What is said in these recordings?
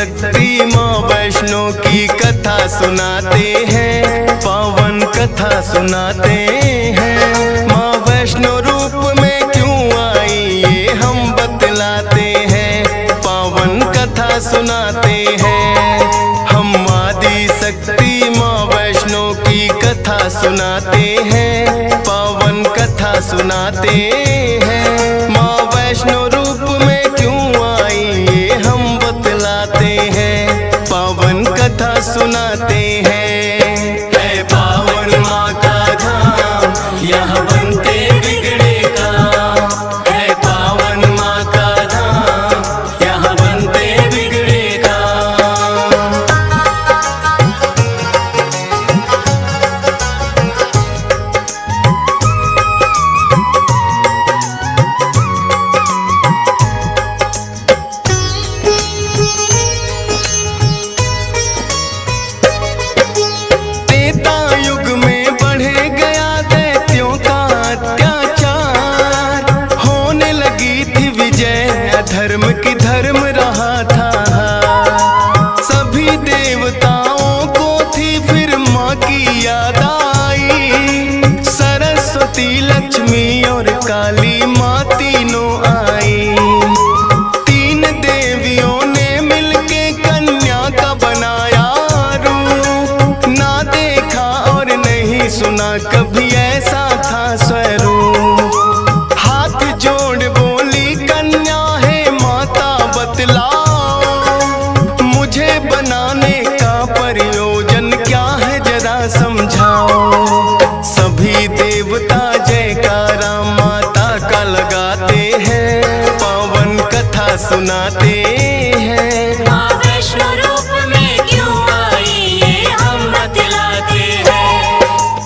शक्ति माँ वैष्णो की कथा सुनाते हैं, पावन कथा सुनाते हैं। माँ वैष्णो रूप में क्यों आई ये हम बतलाते हैं, पावन कथा सुनाते हैं। हम आदि शक्ति माँ वैष्णो की कथा सुनाते हैं, पावन कथा सुनाते हैं। माँ वैष्णो रूप में क्यों आई ये हम बतलाते हैं, पावन कथा सुनाते हैं। है पावन माँ का धाम, यहाँ बनते बिगड़े काम। है पावन माँ का धाम, यहाँ बनते बिगड़े काम। धर्म की धर्म रहा था, सभी देवताओं को थी फिर माँ की याद आई। सरस्वती लक्ष्मी और काली माँ तीनों आई। तीन देवियों ने मिलके कन्या का बनाया रूप, ना देखा और नहीं सुना कभी ऐसा था स्वरूप। हाथ जोड़ बोली कन्या मुझे बनाने का प्रयोजन क्या है जरा समझाओ। सभी देवता जयकारा माता का लगाते हैं, पावन कथा सुनाते हैं। माँ वैष्णो रूप में क्यों आई ये हम बतलाते हैं।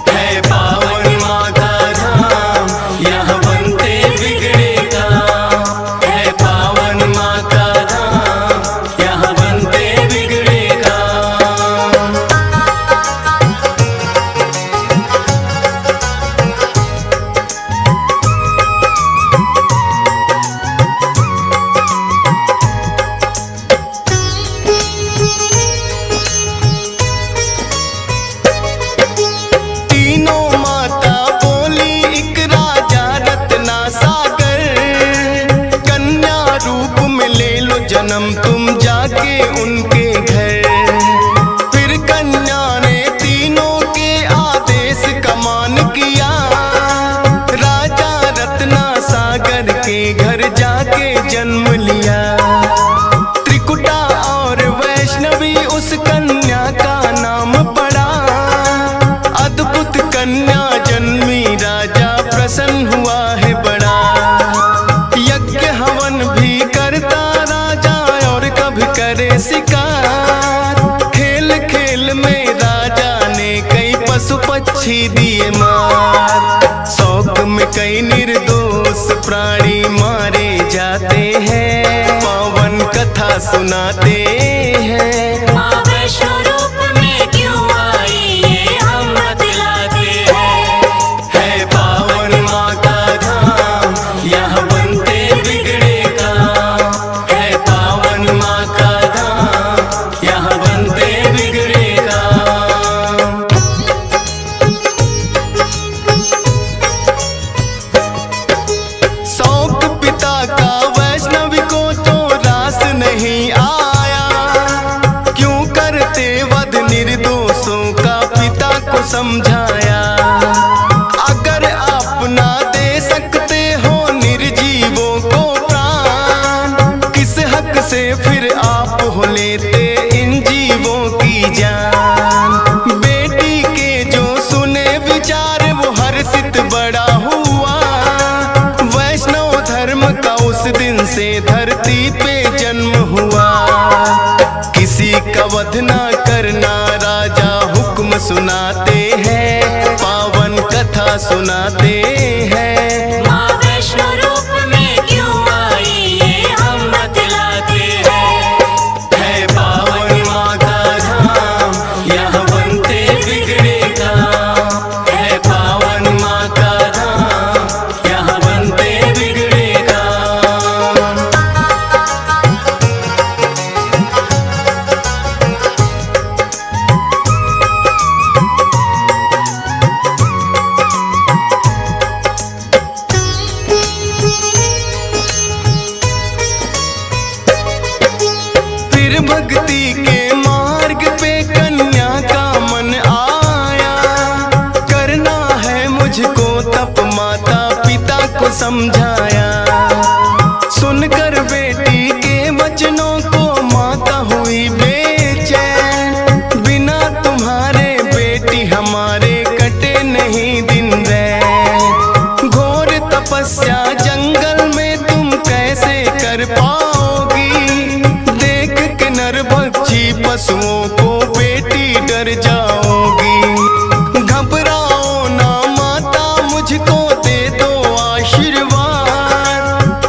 है पावन माँ का धाम, यहाँ बनते बिगड़े काम। है पावन माँ का धाम, यहाँ बनते बिगड़े काम। तीनों माता बोली एक राजा रत्ना सागर, कन्या रूप में ले लो जन्म तुम जाके उनके घर। फिर कन्या ने तीनों के आदेश का मान किया, राजा रत्ना सागर के घर जाके जन्म लिया। त्रिकुटा और वैष्णवी उस कन्या का नाम पड़ा, अद्भुत कन्या जन्मी राजा प्रसन्न हुआ है बड़ा। यज्ञ हवन भी करता राजा और कभी करे शिकार। खेल खेल में राजा ने कई पशु पक्षी दिए मार। शौक में कई निर्दोष प्राणी मारे जाते हैं, पावन कथा सुनाते हैं। माँ वैष्णो रूप में क्यों आई ये हम बतलाते हैं। है पावन माँ का धाम, यहाँ बनते बिगड़े काम। है पावन माँ का धाम, यहाँ बनते बिगड़े काम। शौक पिता का वैष्णवी को तो रास नहीं आया, क्यों करते वध निर्दोषों का पिता को समझाया। अगर आप ना दे सकते हो निर्जीवों को प्राण, किस हक से फिर आप हो लेते इन जीवों की जान। बेटी के जो सुने विचार वो हर्षित बड़ा हुआ, वैष्णव धर्म का उस दिन से धरती पे जन्म हुआ। किसी का वध ना करना राजा हुक्म सुनाते हैं, पावन कथा सुनाते हैं। माँ वैष्णो रूप में क्यों आई ये हम बतलाते हैं। है पावन माँ का धाम, यहाँ बनते बिगड़े काम। है पावन माँ का धाम, यहाँ बनते बिगड़े काम। माता पिता को समझाया। सुनकर बेटी के वचनों को माता हुई बेचैन। बिना तुम्हारे बेटी हमारे कटे नहीं दिन रैन। घोर तपस्या जंगल में तुम कैसे कर पाओगी। देख के नरभक्षी पशुओं को बेटी डर जाओगी। घबराओ ना माता, मुझको दे दो आशीर्वाद।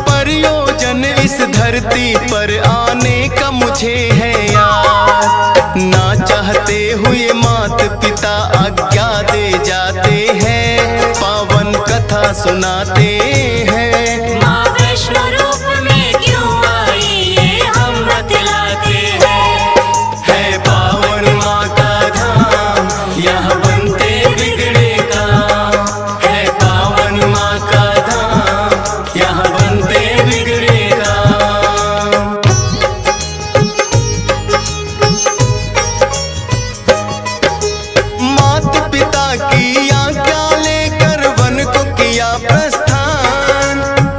प्रयोजन इस धरती पर आने का मुझे है याद। ना चाहते हुए माता पिता आज्ञा दे जाते हैं। पावन कथा सुनाते हैं। माँ वैष्णो रूप में क्यों आई ये हम बतलाते हैं। है पावन माँ का धाम, यहाँ बनते बिगड़े काम। है पावन माँ का धाम, यहाँ बनते बिगड़े काम। माता पिता की आज्ञा लेकर वन को किया प्रस्थान।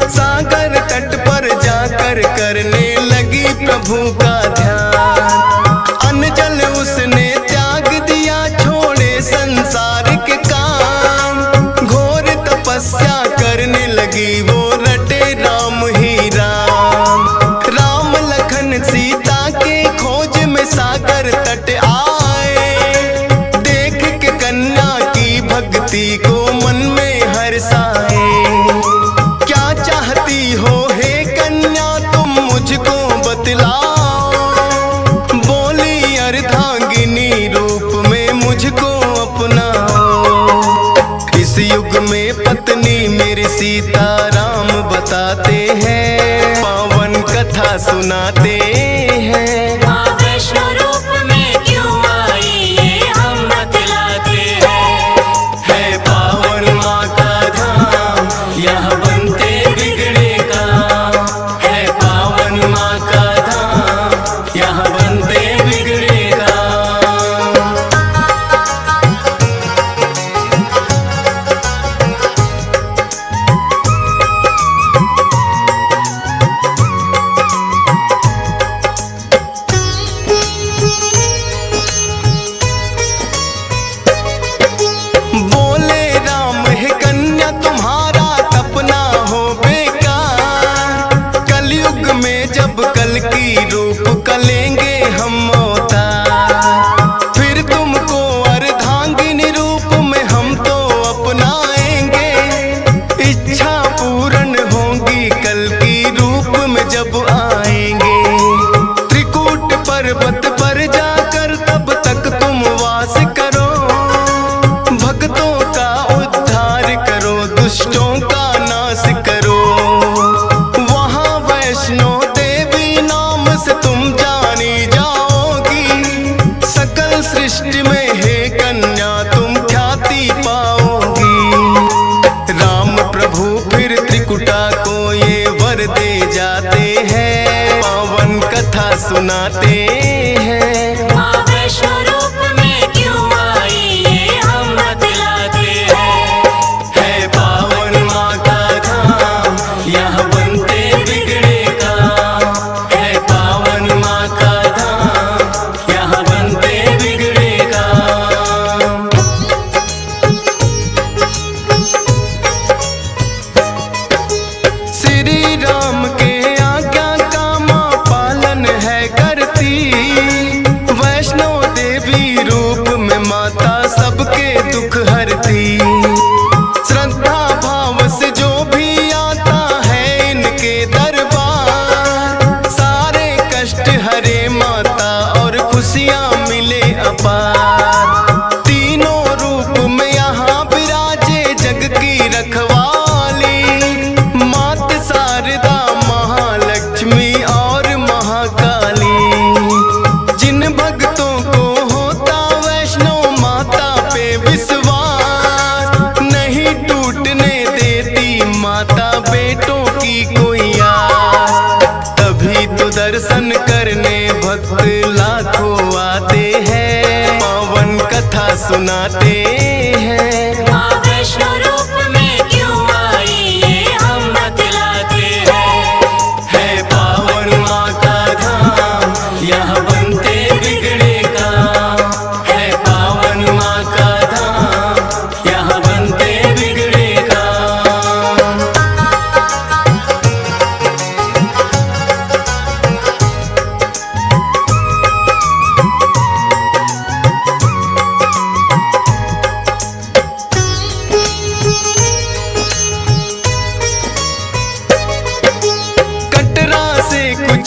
सागर तट पर जाकर करने लगी प्रभु का ध्यान। अन्न जल उसने त्याग दिया, छोड़े संसार के काम। घोर तपस्या करने लगी वो, रटे राम ही राम। राम लखन सीता के खोज में सागर तट आए। देख के कन्या की भक्ति को मन में हर्षाए। क्या चाहती हो हे कन्या तुम मुझको बतलाओ। बोली अर्धांगिनी रूप में मुझको अपनाओ। इस युग में पत्नी मेरी सीता राम बताते हैं। पावन कथा सुनाते हैं। माँ वैष्णो रूप में क्यों आई ये हम बतलाते हैं। है पावन माँ का धाम, यहाँ बनते बिगड़े काम। है पावन माँ का धाम, यहाँ बनते बिगड़े काम। बोले राम है कन्या तुम्हारा तपना हो बेकार। कलयुग में जब कल की रूप कलेंगे हम अवतार। फिर तुमको अर्धांगिनी रूप में हम तो अपनाएंगे। इच्छा पूर्ण होगी कल की रूप में जब आएंगे। त्रिकूट पर्वत पर जाकर तब तक तुम वास करो। भक्तों का उद्धार करो, दुष्टों का नाश करो। वहाँ वैष्णो देवी नाम से तुम जानी जाओगी। सकल सृष्टि में हे कन्या तुम ख्याति पाओगी। राम प्रभु फिर त्रिकुटा को ये वर दे जाते हैं। पावन कथा सुनाते हैं। माँ वैष्णो रूप में क्यों आई ये हम बतलाते हैं। है पावन माँ का धाम, यहाँ बनते बिगड़े काम। है पावन माँ का धाम, यहाँ बनते बिगड़े काम। श्री राम के आज्ञा का माँ पालन है करती। वैष्णो देवी रूप में माता सबके दुख हरती। श्रद्धा भाव से जो भी आता है इनके दरबार। सारे कष्ट हरे माता और खुशियाँ मिले अपार। तीनों रूप में यहाँ विराजे जग की रखवाली। मात शारदा महालक्ष्मी और महाकाली। जिन भक्तों को होता वैष्णो माता पे विश्वास। नहीं टूटने देती माता बेटों की कोई आस। तभी तो दर्शन करने भक्त लाखों आते हैं। पावन कथा सुनाते हैं। माँ वैष्णो रूप में क्यों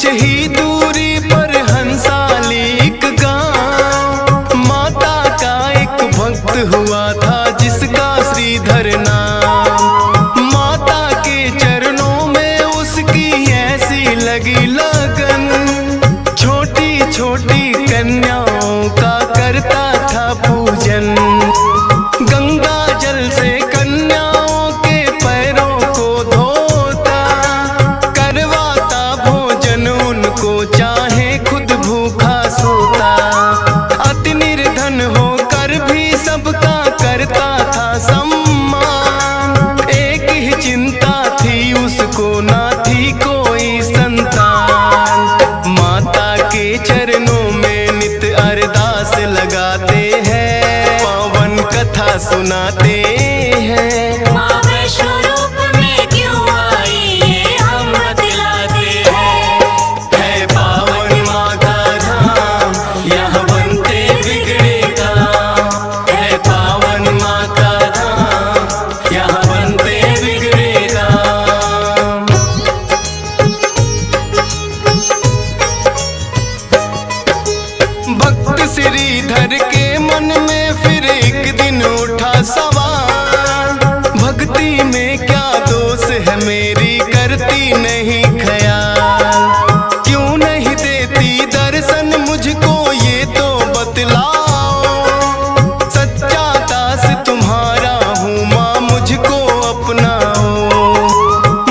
कुछ ही दूरी पर हंसाली एक गांव, माता का एक भक्त हुआ था जिसका श्रीधर नाम। माता के चरणों में उसकी ऐसी लगी लगन, छोटी छोटी कन्याओं का करता था पूजन। गंगा जल से कन्याओं के पैरों को धोता, करवाता भोजन उनको चाहे खुद भूखा सोता। अति निर्धन होकर भी सबका करता था सम्मान, एक ही चिंता थी उसको ना थी कोई संतान। माता के चरणों में नित अरदास लगाते हैं, पावन कथा सुनाते हैं। माँ वैष्णो रूप में क्यों आई ये हम बतलाते हैं। है पावन माँ का धाम, यहाँ बनते बिगड़े काम। है पावन माँ का धाम, यहाँ बनते बिगड़े काम। भक्त श्रीधर के मन में फिर एक दिन उठा सवाल, भक्ति में क्या दोष है मेरी करती नहीं ख्याल। क्यों नहीं देती दर्शन मुझको ये तो बतलाओ, सच्चा दास तुम्हारा हूँ माँ मुझको अपनाओ।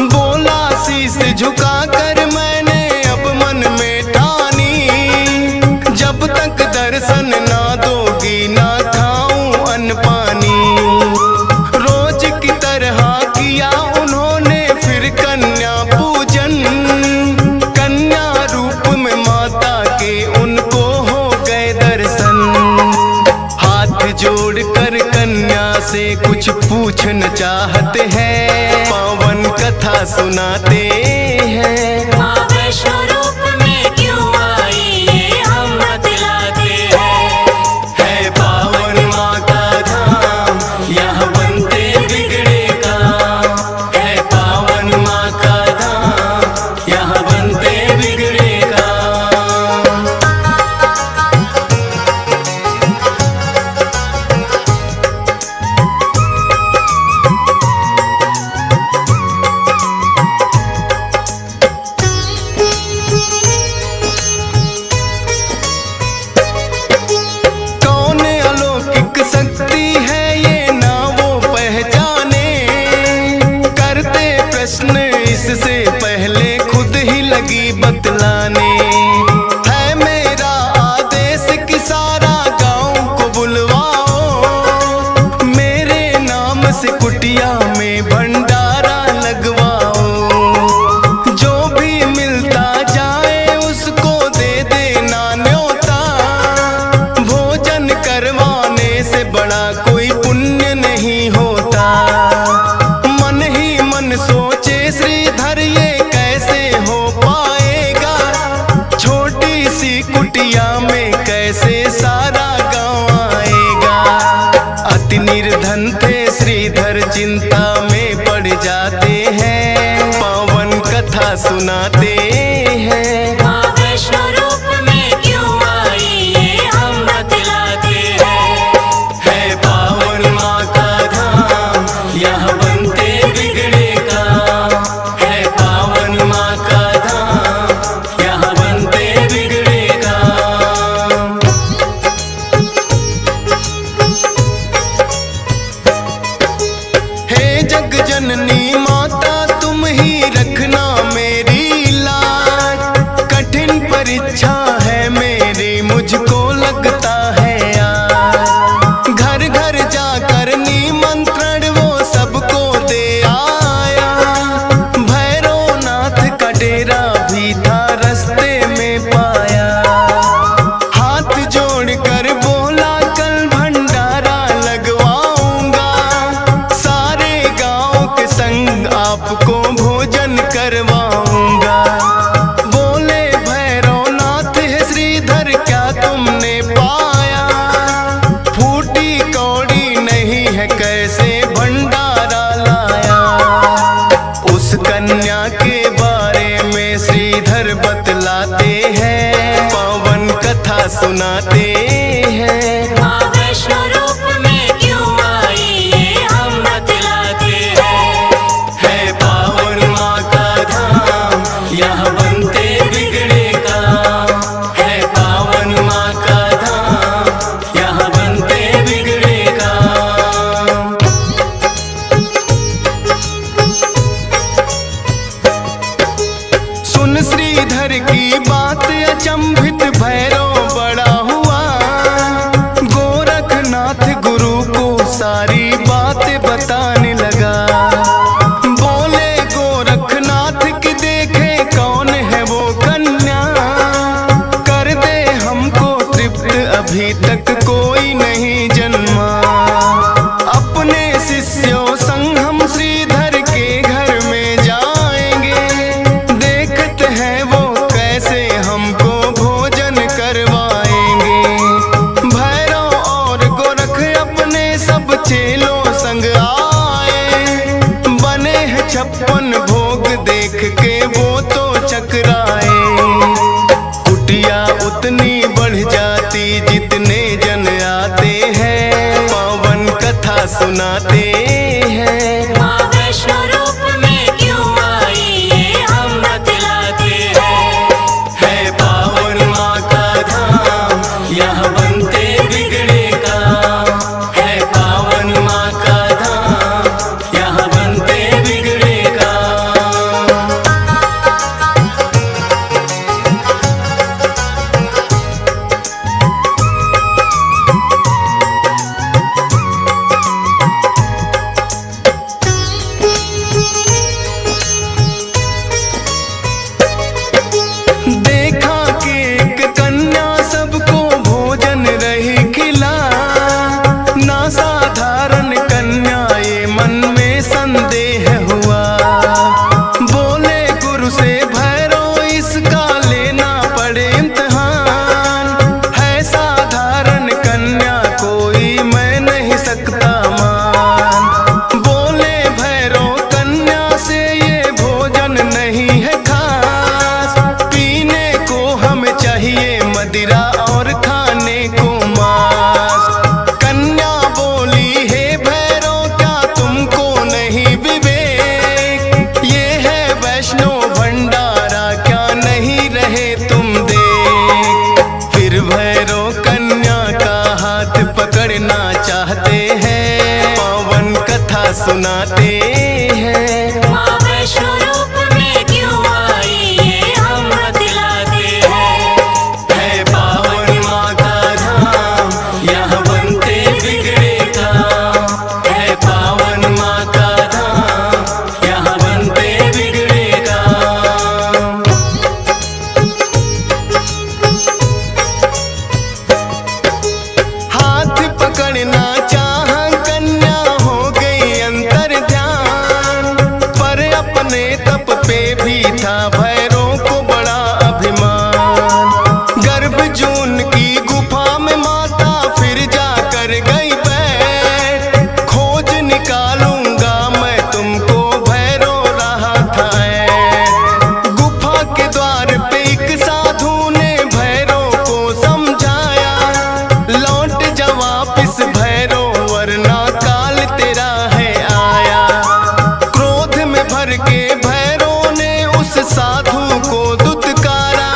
बोला शीश झुका कर मैंने अब मन में ठानी, जब तक दर्शन ना दोगी ना खाऊं अन्न पानी। रोज की तरह किया उन्होंने फिर कन्या पूजन, कन्या रूप में माता के उनको हो गए दर्शन। हाथ जोड़कर कन्या से कुछ पूछना चाहते हैं, पावन कथा सुनाते हैं। माँ वैष्णो रूप में क्यों आई ये हम बतलाते हैं। है पावन माँ का धाम, यहाँ बनते बिगड़े काम। है पावन माँ का धाम, यहाँ बनते बिगड़े काम। कौन अलौकिक शक्ति है ये ना वो पहचाने, करते प्रश्न इससे पहले खुद ही लगी बतलाने। है मेरा आदेश कि सारा गांव को बुलवाओ, मेरे नाम से कुटिया में भंडारा लगवाओ। जो भी मिलता जाए उसको दे देना न्योता, भोजन करवाने से बड़ा कोई पुण्य नहीं होता। मन ही मन सोचे श्रीधर ये कैसे हो पाएगा, छोटी सी कुटिया में कैसे सारा गांव आएगा। अति निर्धन थे श्रीधर चिंता में पड़ जाते हैं, पावन कथा सुनाते हैं। माँ वैष्णो रूप में क्यों आई ये हम बतलाते हैं। है पावन माँ का धाम, यहाँ बनते बिगड़े काम। है पावन माँ का धाम, यहाँ बनते बिगड़े काम। हे जग जननी माता तुम ही रखना मेरी लाज, कठिन परीक्षा है मेरी मुझको लगता है आज। घर घर जाकर निमंत्रण वो सबको दे आया, भैरवनाथ का डेरा भी था रास्ते में पाया। हाथ जोड़कर बोला कल भंडारा लगवाऊंगा, सारे गांव के संग आपको भोजन करवाऊंगा। बोले भैरवनाथ है श्रीधर क्या तुमने पाया, फूटी कौड़ी नहीं है कैसे भंडारा लाया। उस कन्या के बारे में श्रीधर बतला अचंभित भैरव बड़ा हुआ, गोरखनाथ गुरु को सारी बातें बताने लगा। बोले गोरखनाथ की देखे कौन है वो कन्या, कर दे हमको तृप्त अभी तक कोई नहीं जन्मा। अपने शिष्यों संग हम श्रीधर के घर में जाएंगे, देखते हैं वो कैसे हमको भोजन करवाएंगे। भैरव और गोरख अपने सब चेलों संग आए, बने हैं 56 भोग देख के वो तो चकराए। कुटिया उतनी बढ़ जाती जितने जन आते हैं, पावन कथा सुनाते हैं। माँ वैष्णो रूप में क्यों आई ये हम बतलाते हैं। है पावन माँ का धाम, यहाँ बनते बिगड़े काम। है पावन माँ का धाम, यहाँ बनते बिगड़े काम। देखा कि एक कन्या सबको भोजन रही खिला, ना साधारण कन्या ये मन में संदेह हुआ। बोले गुरु से भैरव इसका लेना पड़े इम्तिहान, है साधारण कन्या कोई मैं नहीं सकता मान। बोले भैरव कन्या से ये भोजन नहीं है खास, पीने को हमें चाहिए मदिरा और खाने को मांस। कन्या बोली हे भैरव क्या तुमको नहीं विवेक, ये है वैष्णो भंडारा क्या नहीं रहे तुम देख। फिर भैरव कन्या का हाथ पकड़ना चाहते हैं, पावन कथा सुनाते हैं। माँ वैष्णो रूप में क्यों आई ये हम बतलाते हैं। है पावन माँ का धाम, यहाँ बनते बिगड़े काम। है पावन माँ का धाम, यहाँ बनते बिगड़े काम। हाथ पकड़ना चाहा कन्या हो गई अंतर ध्यान, पर अपने तप पे भी था भैरव को बड़ा अभिमान। गर्भ जून की गुफा में माता फिर जाकर गई बैठ, खोज निकालूंगा मैं तुमको भैरव रहा था ऐठ। गुफा के द्वार पे एक साधु ने भैरव को समझाया, लौट जा वापिस भैरव वरना काल तेरा है आया। क्रोध में भर के भैरव ने उस साधु को दुत्कारा,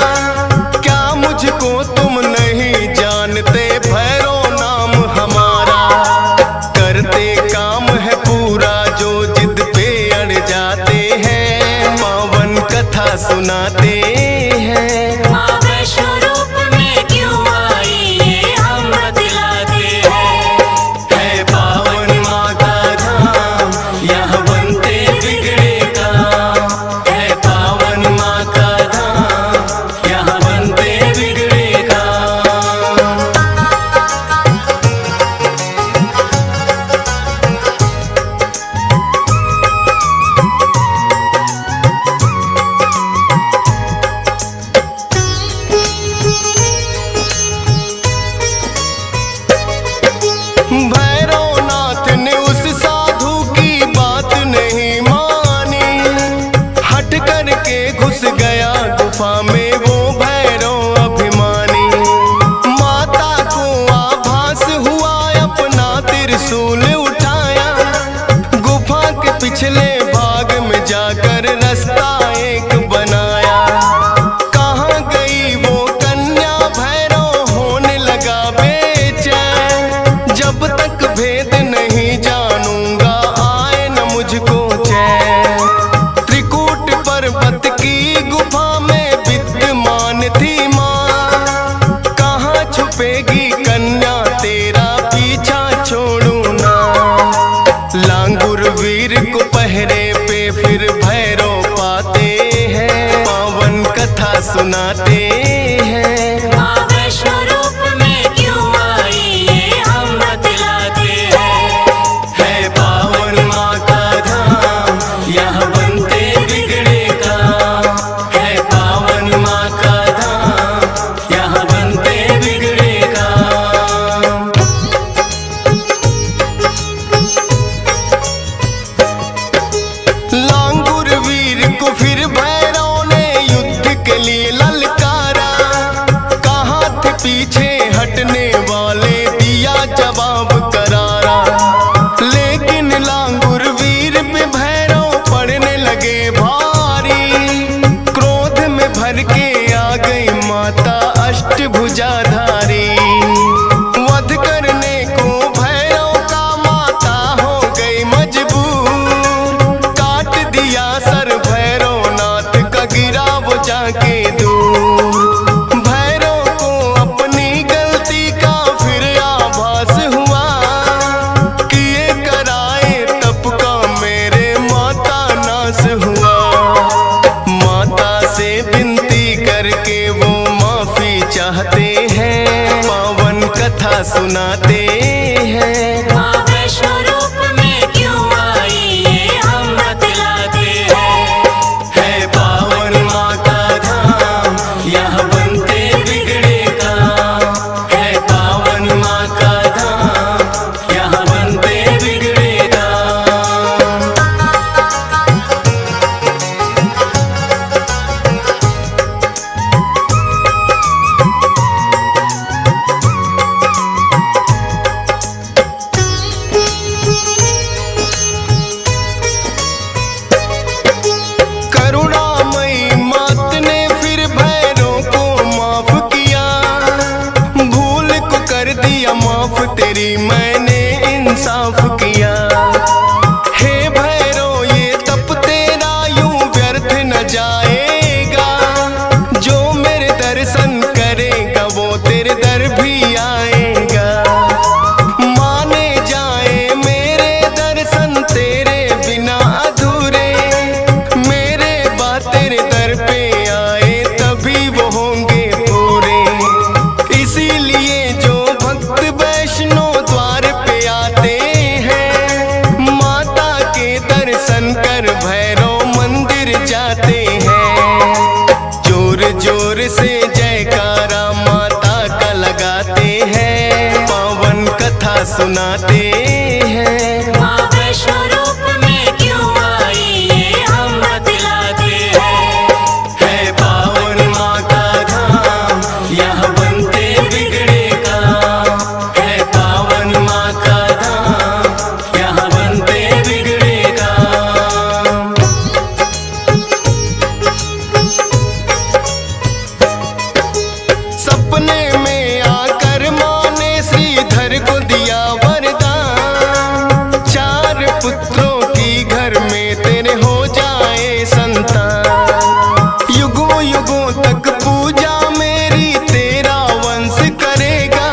क्या मुझको तुम नहीं जानते भैरव नाम हमारा। करते काम है पूरा जो जिद पे अड़ जाते हैं, पावन कथा सुनाते हैं। माँ वैष्णो रूप में क्यों आई ये हम बतलाते हैं। है पावन माँ का धाम, यहाँ बनते बिगड़े काम। है पावन माँ का धाम, यहाँ बनते बिगड़े काम। भैरवनाथ ने उस साधु की बात नहीं मानी, हट करके घुस गया गुफा में वो भैरव अभिमानी। माता को आभास हुआ अपना त्रिशूल उठाया, गुफा के पिछले भाग में जाकर रास्ता एक बनाया। कहाँ गई वो कन्या भैरव होने लगा बेचैन, जब तक भेद नहीं जानूंगा आए न मुझको चैन। त्रिकूट पर्वत की गुफा में विद्यमान थी माँ, फिर भैरव पाते हैं, पावन कथा सुनाते हैं। माँ वैष्णो रूप में क्यों आई ये हम बतलाते हैं। है पावन माँ का धाम, यहाँ बनते बिगड़े काम। है पावन माँ का धाम, यहाँ बनते बिगड़े काम। लांगुर वीर को फिर भैरव ने युद्ध के लिए ललकारा। कहाँ थे पीछे हटने वाले, दिया जवाब करारा। लेकिन लांगुर वीर पे भैरव पड़ने लगे भारी। क्रोध में भर के आ गई माता अष्टभुजाधारी। वध करने को भैरव का माता हो गई मजबूर। काट दिया सर भैरव नाथ का, गिरा वो जाके दूर। भैरव को अपनी गलती का फिर आभास हुआ। किए कराए तप का मेरे माता नाश हुआ। माता से विनती करके वो माफी चाहते हैं, पावन कथा सुनाते हैं। माँ वैष्णो रूप में क्यों आई ये हम बतलाते हैं। है पावन माँ का धाम, यहाँ बनते बिगड़े काम। है पावन माँ का धाम, यहाँ बनते बिगड़े काम। करुणामयी मात ने फिर भैरव को माफ किया। भूल को कर दिया माफ, तेरी मैंने इंसाफ किया। हे भैरव ये तप तेरा यूं व्यर्थ न जाएगा। जो मेरे दर्शन करेगा वो तेरे दर भी आएगा। माने जाए मेरे दर्शन तेरे बिना अधूरे। मेरे बात तेरे दर पे आए तभी वो होंगे पूरे। इसीलिए जो भक्त वैष्णो द्वार पे आते हैं, माता के दर्शन कर भैरव मंदिर जाते हैं। जोर जोर से जयकारा माता का लगाते हैं, पावन कथा सुनाते हैं। माँ वैष्णो रूप में क्यों आई ये हम बतलाते हैं। है पावन माँ का धाम, यहाँ बनते बिगड़े काम। है पावन माँ का धाम, यहाँ बनते बिगड़े काम। सपने में आकर माँ ने श्रीधर को दिया वरदान। 4 पुत्रों की घर में तेरे हो जाए संतान। युगों युगों तक पूजा मेरी तेरा वंश करेगा।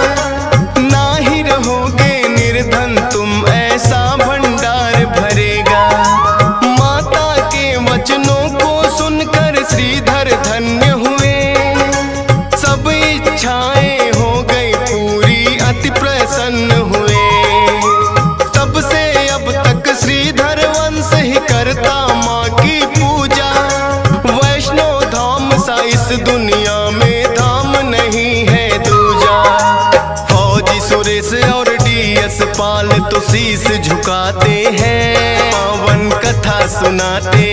ना ही रहोगे निर्धन तुम, ऐसा भंडार भरेगा। माता के वचनों को सुनकर श्रीधर धन्य हुए। सब इच्छाएं हो गई पूरी, अति प्रसन्न हुए। तब से अब तक श्रीधर वंश ही करता माँ की पूजा। वैष्णो धाम सा इस दुनिया में धाम नहीं है दूजा। फौजी सुरेश और DS पाल तो शीश झुकाते हैं, पावन कथा सुनाते